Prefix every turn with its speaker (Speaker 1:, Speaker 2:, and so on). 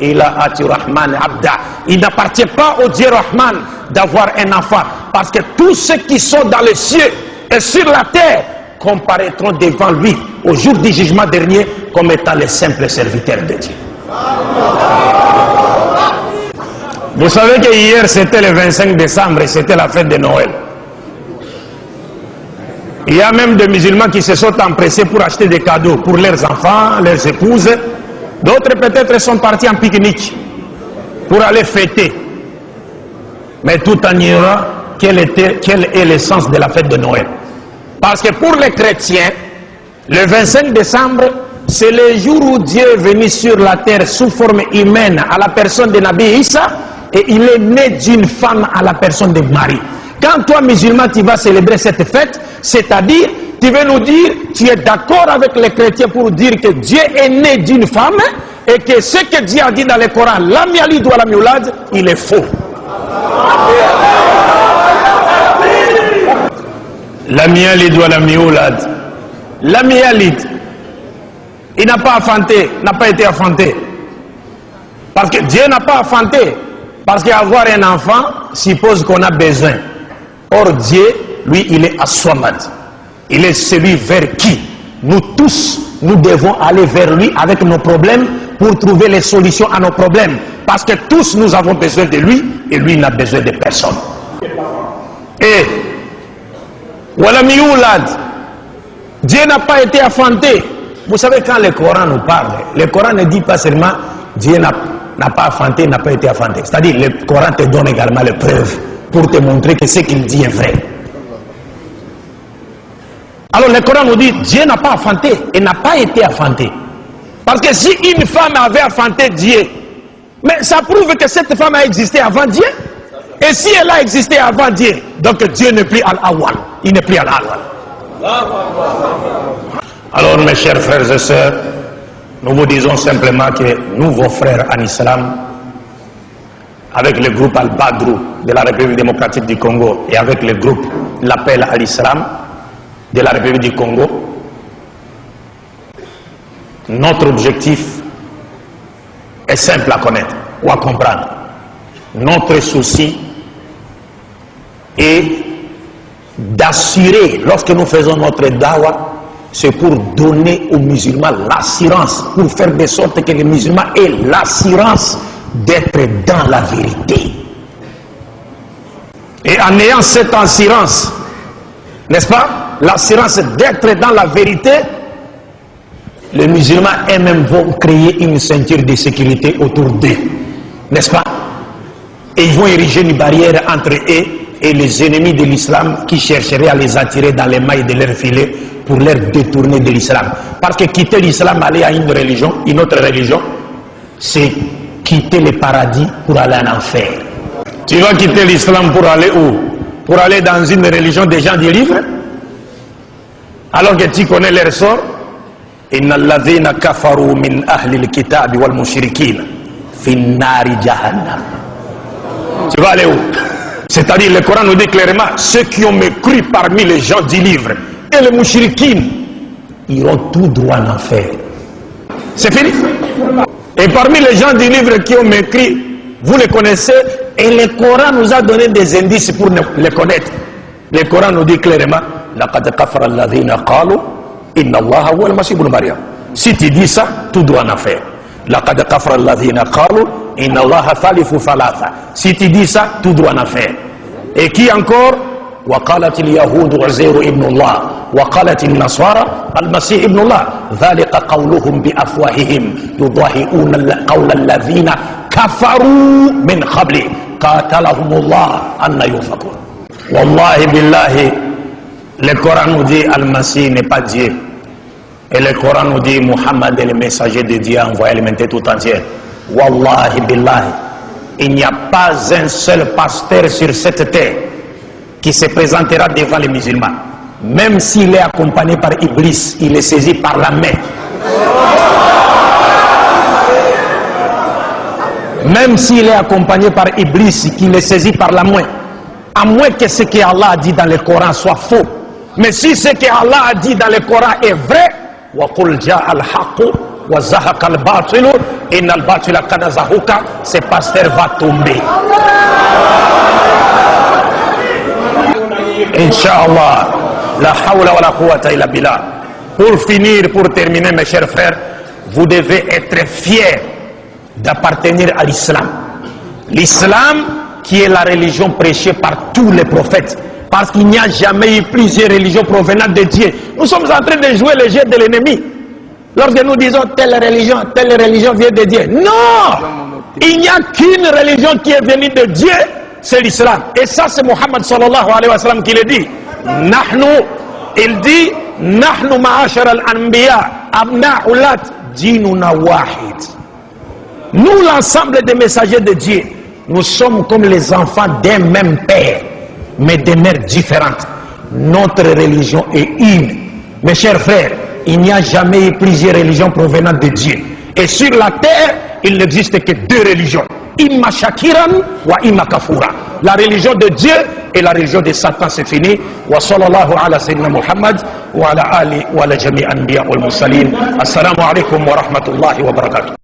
Speaker 1: Il n'appartient pas au Dieu Rahman d'avoir un enfant, parce que tous ceux qui sont dans les cieux et sur la terre comparaîtront devant lui au jour du jugement dernier comme étant les simples serviteurs de Dieu. Vous savez que hier c'était le 25 décembre et c'était la fête de Noël. Il y a même des musulmans qui se sont empressés pour acheter des cadeaux pour leurs enfants, leurs épouses. D'autres peut-être sont partis en pique-nique pour aller fêter. Mais tout en ignorant quel est l'essence de la fête de Noël. Parce que pour les chrétiens, le 25 décembre, c'est le jour où Dieu est venu sur la terre sous forme humaine à la personne de Nabi Issa, et il est né d'une femme à la personne de Marie. Quand toi, musulman, tu vas célébrer cette fête, c'est-à-dire, tu veux nous dire, tu es d'accord avec les chrétiens pour dire que Dieu est né d'une femme et que ce que Dieu a dit dans le Coran, lam yalid wa lam yulad, il est faux. Lam yalid wa lam yulad. Lam yalid, il n'a pas enfanté, n'a pas été enfanté. Parce que Dieu n'a pas enfanté. Parce qu'avoir un enfant suppose qu'on a besoin. Or Dieu, lui, il est as-Samad. Il est celui vers qui nous tous, nous devons aller vers lui avec nos problèmes pour trouver les solutions à nos problèmes. Parce que tous, nous avons besoin de lui et lui n'a besoin de personne. Et Walam yulad, Dieu n'a pas été enfanté. Vous savez, quand le Coran nous parle, le Coran ne dit pas seulement Dieu n'a pas enfanté, n'a pas été enfanté. C'est-à-dire, le Coran te donne également les preuves pour te montrer que ce qu'il dit est vrai. Alors le Coran nous dit Dieu n'a pas enfanté et n'a pas été enfanté. Parce que si une femme avait enfanté Dieu, mais ça prouve que cette femme a existé avant Dieu. Et si elle a existé avant Dieu, donc Dieu n'est plus al-awwal, il n'est plus al-awwal. Alors mes chers frères et sœurs, nous vous disons simplement que nous, vos frères en islam, avec le groupe Al-Badrou de la République démocratique du Congo et avec le groupe L'Appel à l'Islam de la République du Congo, notre objectif est simple à connaître ou à comprendre. Notre souci est d'assurer, lorsque nous faisons notre dawa, c'est pour donner aux musulmans l'assurance, pour faire de sorte que les musulmans aient l'assurance d'être dans la vérité. Et en ayant cette assurance, n'est-ce pas, l'assurance d'être dans la vérité, les musulmans eux-mêmes vont créer une ceinture de sécurité autour d'eux, n'est-ce pas? Et ils vont ériger une barrière entre eux et les ennemis de l'islam qui chercheraient à les attirer dans les mailles de leur filet pour leur détourner de l'islam. Parce que quitter l'islam, aller à une autre religion, c'est quitter le paradis pour aller en enfer. Tu vas quitter l'islam pour aller où? Pour aller dans une religion des gens du livre? Alors que tu connais leur sort? Inna alladhina kafaru min ahli al-kitab wal mushrikin fi nari jahannam. Tu vas aller où? C'est-à-dire, le Coran nous dit clairement, ceux qui ont mécru parmi les gens du livre et les mouchriquins iront tout droit en enfer. C'est fini. Et parmi les gens du livre qui ont mécrit, vous les connaissez, et le Coran nous a donné des indices pour les connaître. Le Coran nous dit clairement, laqad kafara alladhina qalu inna Allaha huwa al-masih ibn Maryam. Si tu dis ça, tout droit en enfer. Laqad kafara alladhina qalu inna Allaha thalithu thalatha. Si tu dis ça, tout droit en enfer. Et qui encore? وقالت اليهود عزير ابن الله وقالت النصارى المسيح ابن الله ذلك قولهم بأفواههم يضاهئون قول الذين كفروا من قبل قاتلهم الله أن يؤفكون. والله بالله, le Coran nous dit Al-Masih n'est pas Dieu, et le Coran nous dit Muhammad est le messager de Dieu envoyé à l'humanité tout entière. Wallahi billahi, il n'y a pas un seul pasteur sur cette terre qui se présentera devant les musulmans. Même s'il est accompagné par Iblis, il est saisi par la main. Même s'il est accompagné par Iblis, qu'il est saisi par la main. À moins que ce que Allah a dit dans le Coran soit faux. Mais si ce que Allah a dit dans le Coran est vrai, وَقُلْ جَاءَ الْحَقُّ wa zahaqa al-batilu inna al-batila kana zahuqa. Ce pasteur va tomber. Inch'Allah. La hawla wa la quwwata illa billah. Pour finir, pour terminer, mes chers frères, vous devez être fiers d'appartenir à l'islam. L'islam qui est la religion prêchée par tous les prophètes. Parce qu'il n'y a jamais eu plusieurs religions provenant de Dieu. Nous sommes en train de jouer le jeu de l'ennemi. Lorsque nous disons telle religion vient de Dieu. Non! Il n'y a qu'une religion qui est venue de Dieu, c'est l'islam. Et ça, c'est Mohammed sallallahu alayhi wa sallam qui le dit. Il dit, Nahnu ma'ashar al-anbiya, abna'ulat, dinuna wahid. Nous, l'ensemble des messagers de Dieu, nous sommes comme les enfants d'un même père, mais de mères différentes. Notre religion est une. Mes chers frères, il n'y a jamais eu plusieurs religions provenant de Dieu. Et sur la terre, il n'existe que deux religions. Imma shakiran wa imma kafura. La religion de Dieu et la religion de Satan, c'est fini. Wa sallallahu ala sayyidina Muhammad wa ala ali wa ala jami' anbiya wal mursalin. Assalamu alaikum wa rahmatullahi wa barakatuh.